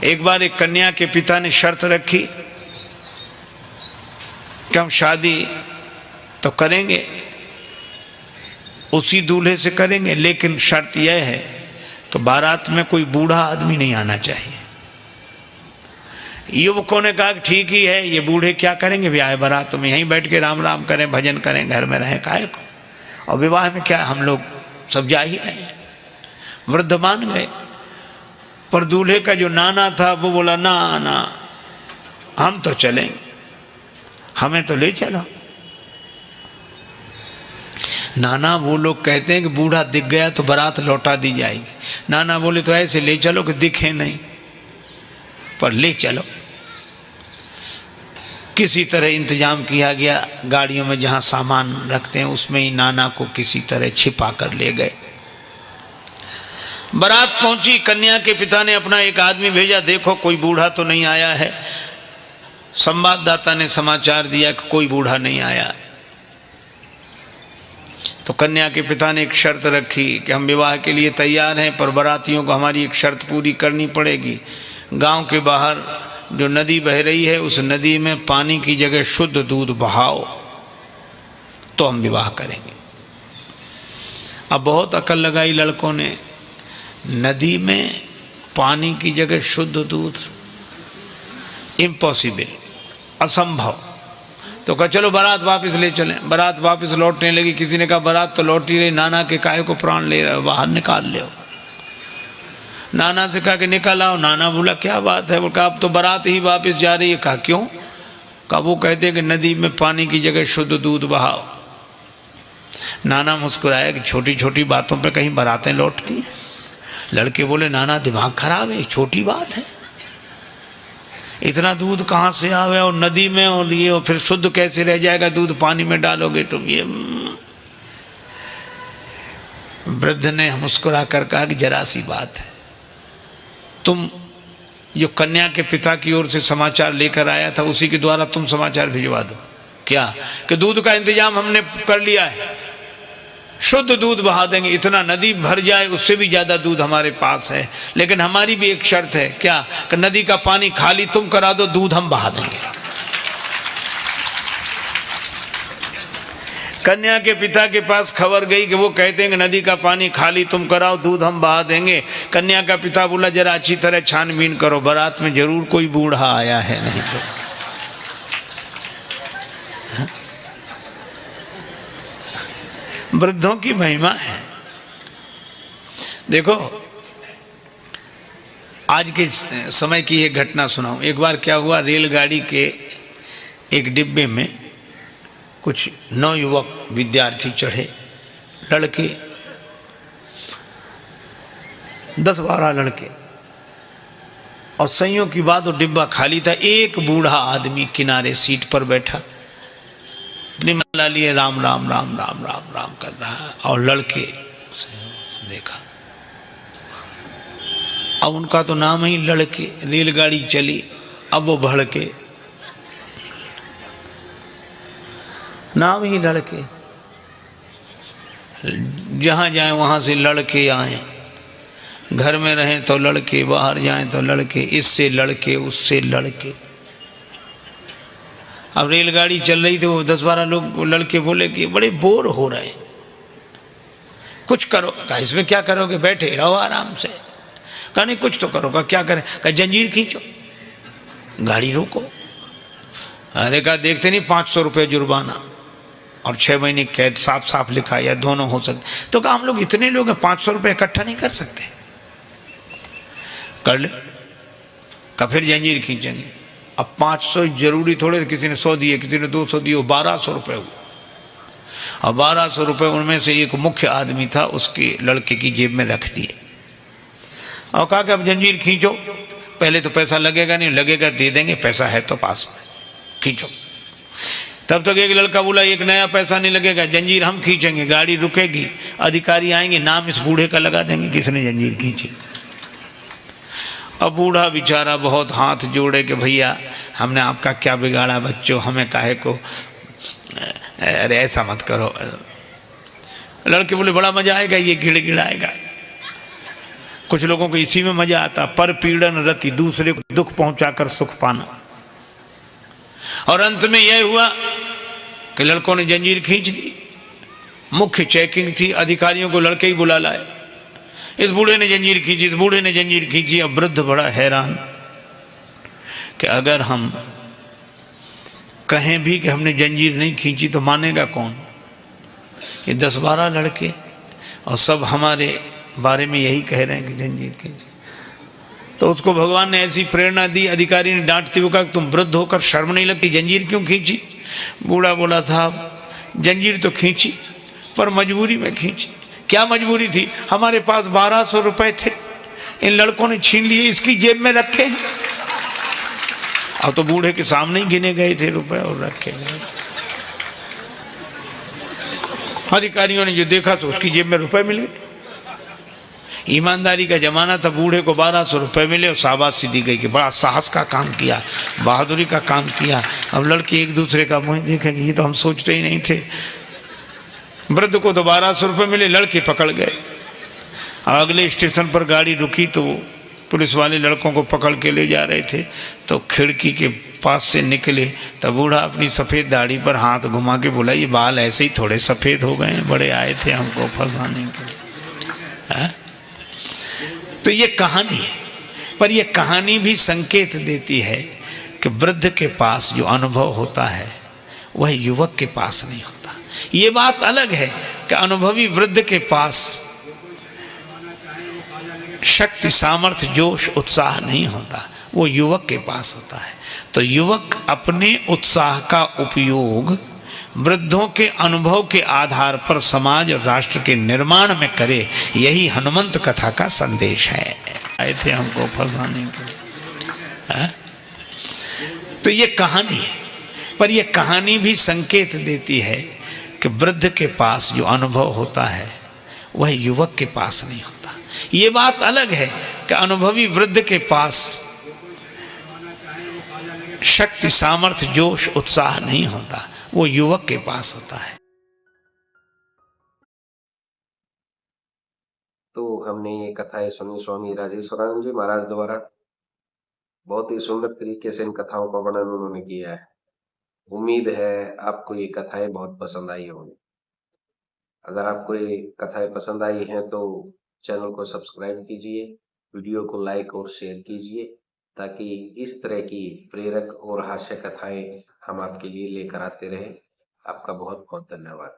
एक बार एक कन्या के पिता ने शर्त रखी कि हम शादी तो करेंगे, उसी दूल्हे से करेंगे, लेकिन शर्त यह है कि बारात में कोई बूढ़ा आदमी नहीं आना चाहिए। युवकों ने कहा कि ठीक ही है, ये बूढ़े क्या करेंगे ब्याह बारात में, यहीं बैठ के राम राम करें, भजन करें, घर में रहें, काहे को, और विवाह में क्या हम लोग सब जा ही रहे। वृद्ध मान गए, पर दूल्हे का जो नाना था वो बोला ना ना हम तो चलेंगे, हमें तो ले चलो। नाना वो लोग कहते हैं कि बूढ़ा दिख गया तो बारात लौटा दी जाएगी। नाना बोले तो ऐसे ले चलो कि दिखे नहीं, पर ले चलो। किसी तरह इंतजाम किया गया, गाड़ियों में जहाँ सामान रखते हैं उसमें ही नाना को किसी तरह छिपा कर ले गए। बारात पहुंची, कन्या के पिता ने अपना एक आदमी भेजा, देखो कोई बूढ़ा तो नहीं आया है। संवाददाता ने समाचार दिया कि कोई बूढ़ा नहीं आया। तो कन्या के पिता ने एक शर्त रखी कि हम विवाह के लिए तैयार हैं, पर बारातियों को हमारी एक शर्त पूरी करनी पड़ेगी। गांव के बाहर जो नदी बह रही है उस नदी में पानी की जगह शुद्ध दूध बहाओ तो हम विवाह करेंगे। अब बहुत अकल लगाई लड़कों ने, नदी में पानी की जगह शुद्ध दूध, इम्पॉसिबल, असंभव। तो कहा चलो बारात वापस ले चलें। बारात वापस लौटने लगी। किसी ने कहा बारात तो लौट ही रही, नाना के काहे को प्राण ले रहे हो, बाहर निकाल ले। नाना से कहा कि निकल आओ। नाना बोला क्या बात है, वो कहा अब तो बारात ही वापस जा रही है। कहा क्यों? कहा वो कहते हैं कि नदी में पानी की जगह शुद्ध दूध बहाओ। नाना मुस्कुराया कि छोटी छोटी बातों पे कहीं बारातें लौटती हैं। लड़के बोले नाना दिमाग खराब है, छोटी बात है, इतना दूध कहाँ से आवे और नदी में, और ये और फिर शुद्ध कैसे रह जाएगा, दूध पानी में डालोगे तो ये। वृद्ध ने मुस्कुरा कर कहा कि जरा सी बात है, तुम जो कन्या के पिता की ओर से समाचार लेकर आया था उसी के द्वारा तुम समाचार भिजवा दो। क्या? कि दूध का इंतजाम हमने कर लिया है, शुद्ध दूध बहा देंगे, इतना नदी भर जाए उससे भी ज्यादा दूध हमारे पास है, लेकिन हमारी भी एक शर्त है। क्या? कि नदी का पानी खाली तुम करा दो, दूध हम बहा देंगे। कन्या के पिता के पास खबर गई कि वो कहते हैं कि नदी का पानी खाली तुम कराओ, दूध हम बहा देंगे। कन्या का पिता बोला जरा अच्छी तरह छानबीन करो, बारात में जरूर कोई बूढ़ा आया है, नहीं तो। वृद्धों की महिमा है। देखो आज के समय की एक घटना सुनाऊं। एक बार क्या हुआ, रेलगाड़ी के एक डिब्बे में कुछ नवयुवक विद्यार्थी चढ़े, लड़के 10-12 लड़के, और संयोग की बात वो डिब्बा खाली था। एक बूढ़ा आदमी किनारे सीट पर बैठा अपनी माला लिए राम राम राम राम राम राम कर रहा है, और लड़के देखा। अब उनका तो नाम ही लड़के। रेलगाड़ी चली, अब वो भड़के, नाम ही लड़के, जहां जाए वहां से लड़के आए। घर में रहें तो लड़के, बाहर जाएं तो लड़के, इससे लड़के उससे लड़के। अब रेलगाड़ी चल रही थी, वो 10-12 लोग लड़के बोले कि बड़े बोर हो रहे, कुछ करो। कहा इसमें क्या करोगे, बैठे रहो आराम से। कहा नहीं कुछ तो करो। कहा क्या करें? कहा जंजीर खींचो, गाड़ी रोको। अरे कहा देखते नहीं 500 रुपये जुर्माना और 6 महीने कैद, साफ साफ लिखा, या दोनों हो सकते। तो कहा हम लोग इतने लोग हैं, 500 रुपये इकट्ठा नहीं कर सकते। कर ले। कहा फिर जंजीर खींचेंगे। अब 500 जरूरी थोड़े, किसी ने 100 दिए, किसी ने 200 दिए, 1200 रुपये हुए। और 1200 रुपये उनमें से एक मुख्य आदमी था, उसके लड़के की जेब में रख दिए और कहा कि अब जंजीर खींचो। पहले तो पैसा लगेगा नहीं, लगेगा दे देंगे, पैसा है तो पास में, खींचो। तब तक एक लड़का बोला एक नया पैसा नहीं लगेगा, जंजीर हम खींचेंगे, गाड़ी रुकेगी, अधिकारी आएंगे, नाम इस बूढ़े का लगा देंगे किसने जंजीर खींची। अब बूढ़ा बेचारा बहुत हाथ जोड़े कि भैया हमने आपका क्या बिगाड़ा बच्चों, हमें काहे को, अरे ऐसा मत करो। लड़के बोले बड़ा मजा आएगा, ये गिड़गिड़ाएगा। कुछ लोगों को इसी में मजा आता, पर पीड़न रति, दूसरे को दुख पहुंचाकर सुख पाना। और अंत में यह हुआ कि लड़कों ने जंजीर खींच दी। मुख्य चेकिंग थी, अधिकारियों को लड़के ही बुला लाए। इस बूढ़े ने जंजीर खींची, इस बूढ़े ने जंजीर खींची। अब वृद्ध बड़ा हैरान कि अगर हम कहें भी कि हमने जंजीर नहीं खींची तो मानेगा कौन? ये 10-12 लड़के और सब हमारे बारे में यही कह रहे हैं कि जंजीर खींची। तो उसको भगवान ने ऐसी प्रेरणा दी, अधिकारी ने डांटते हुए कहा, तुम वृद्ध होकर शर्म नहीं लगती, जंजीर क्यों खींची? बूढ़ा बोला, साहब जंजीर तो खींची पर मजबूरी में खींची। क्या मजबूरी थी? हमारे पास 1200 रुपए थे, इन लड़कों ने छीन लिए, इसकी जेब में रखे। अब तो बूढ़े के सामने ही गिने गए थे रुपए और रखे गए। अधिकारियों ने जो देखा तो उसकी जेब में रुपए मिल गए। ईमानदारी का जमाना था, बूढ़े को 1200 रुपए मिले और शाबाशी दी गई कि बड़ा साहस का काम किया, बहादुरी का काम किया। अब लड़के एक दूसरे का मुंह देखेंगे, ये तो हम सोचते ही नहीं थे। वृद्ध को तो 1200 रुपए मिले, लड़के पकड़ गए। अगले स्टेशन पर गाड़ी रुकी तो पुलिस वाले लड़कों को पकड़ के ले जा रहे थे। तो खिड़की के पास से निकले तब बूढ़ा अपनी सफ़ेद दाढ़ी पर हाथ घुमा के बोला, ये बाल ऐसे ही थोड़े सफ़ेद हो गए, बड़े आए थे हमको फंसाने के। तो ये कहानी है, पर यह कहानी भी संकेत देती है कि वृद्ध के पास जो अनुभव होता है वह युवक के पास नहीं होता। ये बात अलग है कि अनुभवी वृद्ध के पास शक्ति, सामर्थ्य, जोश, उत्साह नहीं होता, वो युवक के पास होता है। तो युवक अपने उत्साह का उपयोग वृद्धों के अनुभव के आधार पर समाज और राष्ट्र के निर्माण में करे, यही हनुमंत कथा का संदेश है। आए थे हमको फंसाने के। तो ये कहानी है, पर यह कहानी भी संकेत देती है कि वृद्ध के पास जो अनुभव होता है वह युवक के पास नहीं होता। ये बात अलग है कि अनुभवी वृद्ध के पास शक्ति, सामर्थ्य, जोश, उत्साह नहीं होता, वो युवक के पास होता है। तो हमने ये कथाएं सुनी स्वामी राजेश्वरानंद जी महाराज द्वारा। बहुत ही सुंदर तरीके से इन कथाओं का वर्णन उन्होंने किया है। उम्मीद है आपको ये कथाएं बहुत पसंद आई होंगी। अगर आपको ये कथाएं पसंद आई हैं तो चैनल को सब्सक्राइब कीजिए, वीडियो को लाइक और शेयर कीजिए, ताकि इस तरह की प्रेरक और हास्य कथाएं हम आपके लिए लेकर आते रहें। आपका बहुत बहुत धन्यवाद।